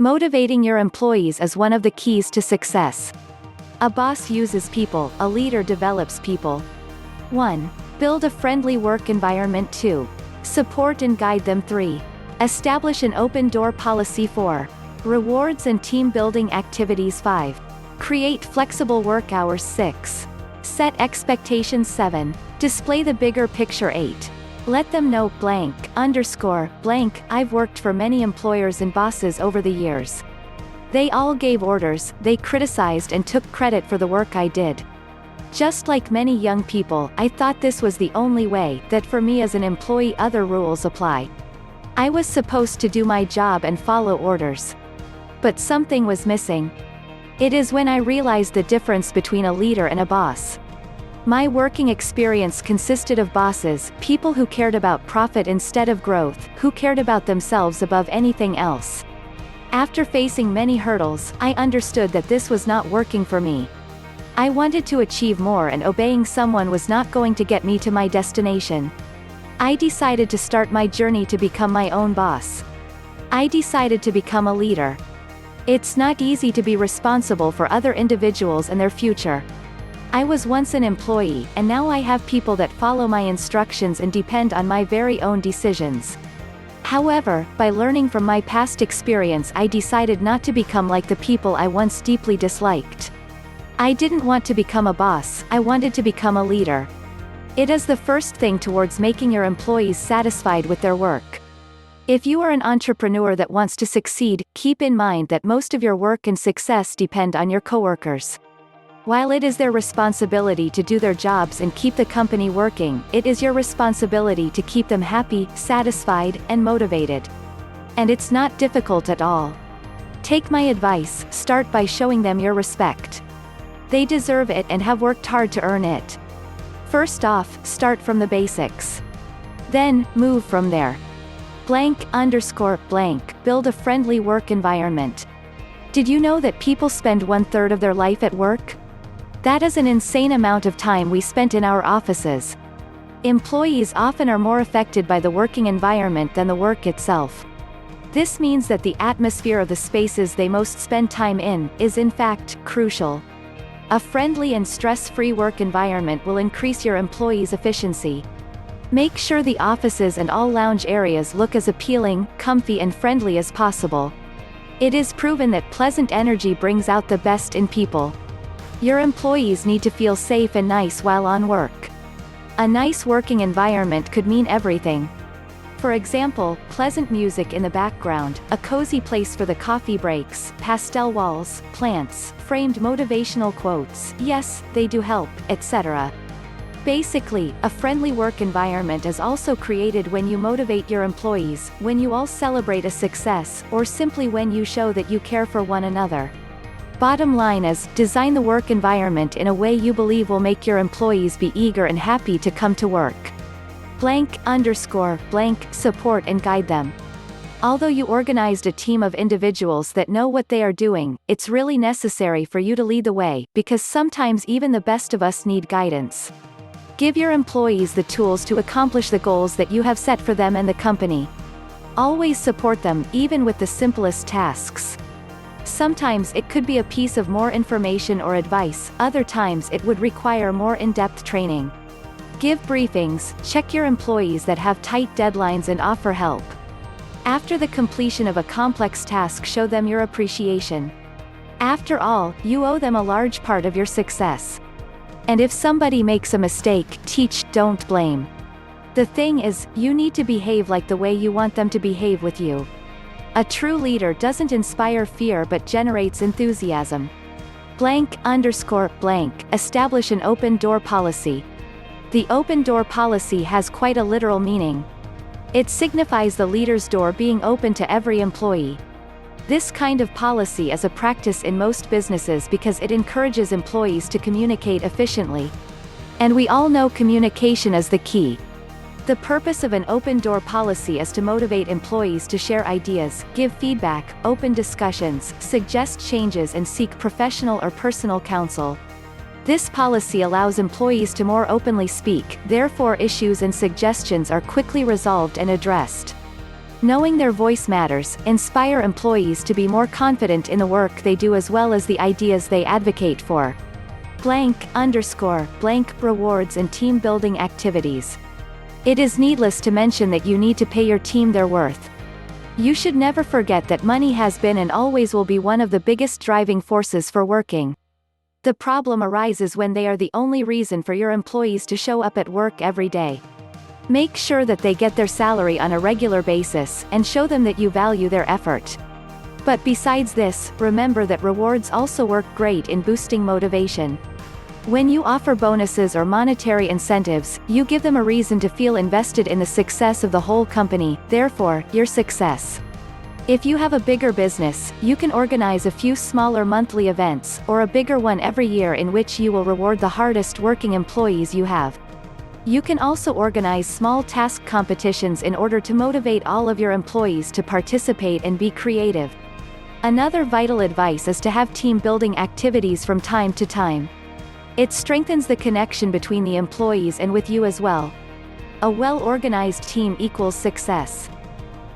Motivating your employees is one of the keys to success. A boss uses people, a leader develops people. 1. Build a friendly work environment. 2. Support and guide them. 3. Establish an open door policy. 4. Rewards and team building activities. 5. Create flexible work hours. 6. Set expectations. 7. Display the bigger picture. 8. Let them know blank underscore blank. I've worked for many employers and bosses over the years. They all gave orders, they criticized and took credit for the work I did. Just like many young people, I thought this was the only way, that for me as an employee other rules apply. I was supposed to do my job and follow orders. But something was missing. It is when I realized the difference between a leader and a boss. My working experience consisted of bosses, people who cared about profit instead of growth, who cared about themselves above anything else. After facing many hurdles, I understood that this was not working for me. I wanted to achieve more and obeying someone was not going to get me to my destination. I decided to start my journey to become my own boss. I decided to become a leader. It's not easy to be responsible for other individuals and their future. I was once an employee, and now I have people that follow my instructions and depend on my very own decisions. However, by learning from my past experience, I decided not to become like the people I once deeply disliked. I didn't want to become a boss, I wanted to become a leader. It is the first thing towards making your employees satisfied with their work. If you are an entrepreneur that wants to succeed, keep in mind that most of your work and success depend on your coworkers. While it is their responsibility to do their jobs and keep the company working, it is your responsibility to keep them happy, satisfied, and motivated. And it's not difficult at all. Take my advice, start by showing them your respect. They deserve it and have worked hard to earn it. First off, start from the basics. Then, move from there. Blank underscore blank, build a friendly work environment. Did you know that people spend 1/3 of their life at work? That is an insane amount of time we spent in our offices. Employees often are more affected by the working environment than the work itself. This means that the atmosphere of the spaces they most spend time in, is in fact, crucial. A friendly and stress-free work environment will increase your employees' efficiency. Make sure the offices and all lounge areas look as appealing, comfy and friendly as possible. It is proven that pleasant energy brings out the best in people. Your employees need to feel safe and nice while on work. A nice working environment could mean everything. For example, pleasant music in the background, a cozy place for the coffee breaks, pastel walls, plants, framed motivational quotes, yes, they do help, etc. Basically, a friendly work environment is also created when you motivate your employees, when you all celebrate a success, or simply when you show that you care for one another. Bottom line is, design the work environment in a way you believe will make your employees be eager and happy to come to work. Blank underscore blank, support and guide them. Although you organized a team of individuals that know what they are doing, it's really necessary for you to lead the way, because sometimes even the best of us need guidance. Give your employees the tools to accomplish the goals that you have set for them and the company. Always support them, even with the simplest tasks. Sometimes it could be a piece of more information or advice, other times it would require more in-depth training. Give briefings, check your employees that have tight deadlines and offer help. After the completion of a complex task, show them your appreciation. After all, you owe them a large part of your success. And if somebody makes a mistake, teach, don't blame. The thing is, you need to behave like the way you want them to behave with you. A true leader doesn't inspire fear but generates enthusiasm. Blank underscore blank, establish an open door policy. The open door policy has quite a literal meaning. It signifies the leader's door being open to every employee. This kind of policy is a practice in most businesses because it encourages employees to communicate efficiently. And we all know communication is the key. The purpose of an open-door policy is to motivate employees to share ideas, give feedback, open discussions, suggest changes and seek professional or personal counsel. This policy allows employees to more openly speak, therefore issues and suggestions are quickly resolved and addressed. Knowing their voice matters. Inspire employees to be more confident in the work they do as well as the ideas they advocate for. Blank rewards and team building activities. It is needless to mention that you need to pay your team their worth. You should never forget that money has been and always will be one of the biggest driving forces for working. The problem arises when they are the only reason for your employees to show up at work every day. Make sure that they get their salary on a regular basis, and show them that you value their effort. But besides this, remember that rewards also work great in boosting motivation. When you offer bonuses or monetary incentives, you give them a reason to feel invested in the success of the whole company, therefore, your success. If you have a bigger business, you can organize a few smaller monthly events, or a bigger one every year in which you will reward the hardest working employees you have. You can also organize small task competitions in order to motivate all of your employees to participate and be creative. Another vital advice is to have team building activities from time to time. It strengthens the connection between the employees and with you as well. A well-organized team equals success.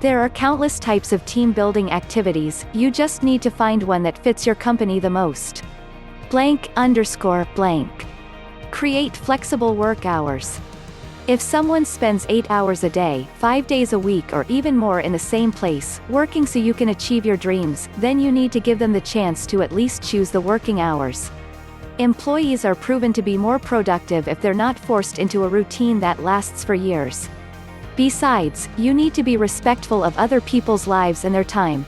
There are countless types of team building activities, you just need to find one that fits your company the most. Blank. Create flexible work hours. If someone spends 8 hours a day, 5 days a week or even more in the same place, working so you can achieve your dreams, then you need to give them the chance to at least choose the working hours. Employees are proven to be more productive if they're not forced into a routine that lasts for years. Besides, you need to be respectful of other people's lives and their time.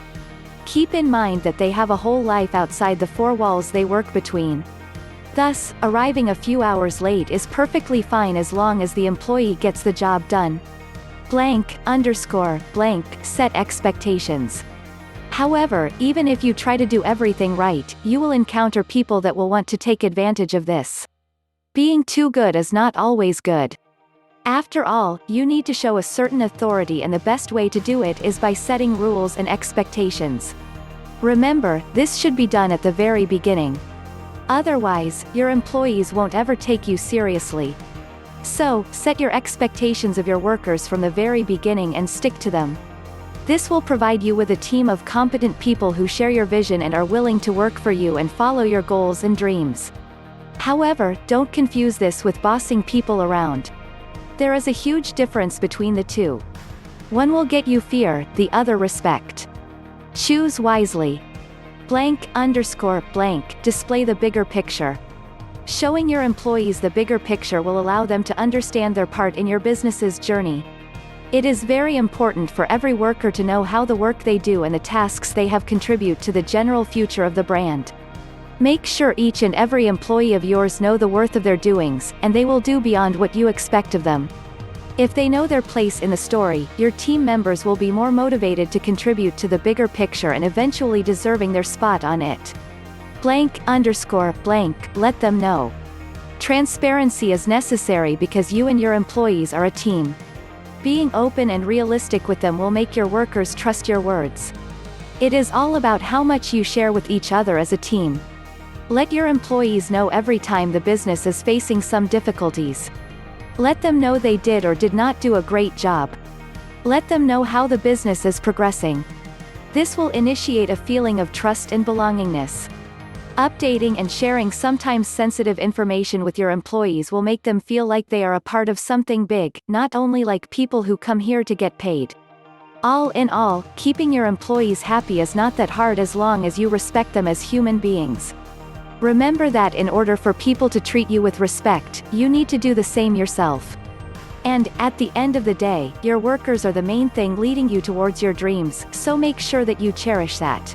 Keep in mind that they have a whole life outside the four walls they work between. Thus, arriving a few hours late is perfectly fine as long as the employee gets the job done. Set expectations. However, even if you try to do everything right, you will encounter people that will want to take advantage of this. Being too good is not always good. After all, you need to show a certain authority, and the best way to do it is by setting rules and expectations. Remember, this should be done at the very beginning. Otherwise, your employees won't ever take you seriously. So, set your expectations of your workers from the very beginning and stick to them. This will provide you with a team of competent people who share your vision and are willing to work for you and follow your goals and dreams. However, don't confuse this with bossing people around. There is a huge difference between the two. One will get you fear, the other respect. Choose wisely. Display the bigger picture. Showing your employees the bigger picture will allow them to understand their part in your business's journey. It is very important for every worker to know how the work they do and the tasks they have contribute to the general future of the brand. Make sure each and every employee of yours know the worth of their doings, and they will do beyond what you expect of them. If they know their place in the story, your team members will be more motivated to contribute to the bigger picture and eventually deserving their spot on it. Let them know. Transparency is necessary because you and your employees are a team. Being open and realistic with them will make your workers trust your words. It is all about how much you share with each other as a team. Let your employees know every time the business is facing some difficulties. Let them know they did or did not do a great job. Let them know how the business is progressing. This will initiate a feeling of trust and belongingness. Updating and sharing sometimes sensitive information with your employees will make them feel like they are a part of something big, not only like people who come here to get paid. All in all, keeping your employees happy is not that hard as long as you respect them as human beings. Remember that in order for people to treat you with respect, you need to do the same yourself. And, at the end of the day, your workers are the main thing leading you towards your dreams, so make sure that you cherish that.